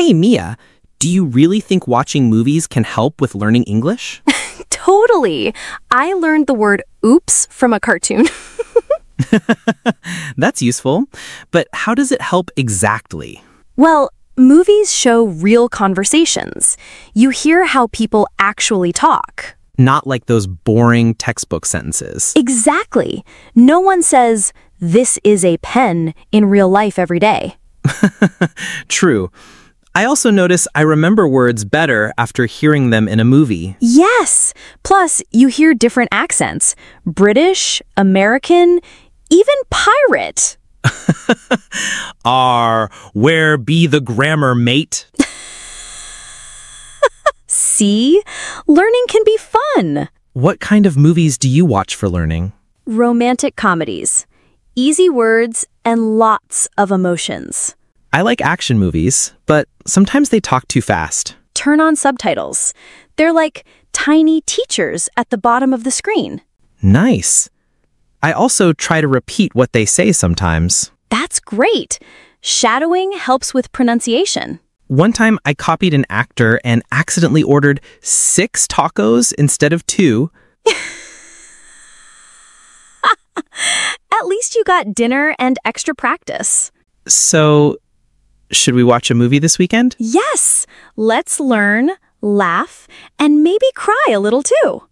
Hey, Mia, do you really think watching movies can help with learning English? Totally. I learned the word oops from a cartoon. That's useful. But how does it help exactly? Well, movies show real conversations. You hear how people actually talk. Not like those boring textbook sentences. Exactly. No one says, "This is a pen" in real life every day. True. I also notice I remember words better after hearing them in a movie. Yes! Plus, you hear different accents. British, American, even pirate. Where be the grammar, mate? See? Learning can be fun. What kind of movies do you watch for learning? Romantic comedies. Easy words and lots of emotions. I like action movies, but sometimes they talk too fast. Turn on subtitles. They're like tiny teachers at the bottom of the screen. Nice. I also try to repeat what they say sometimes. That's great. Shadowing helps with pronunciation. One time I copied an actor and accidentally ordered 6 tacos instead of 2. At least you got dinner and extra practice. So, should we watch a movie this weekend? Yes! Let's learn, laugh, and maybe cry a little too.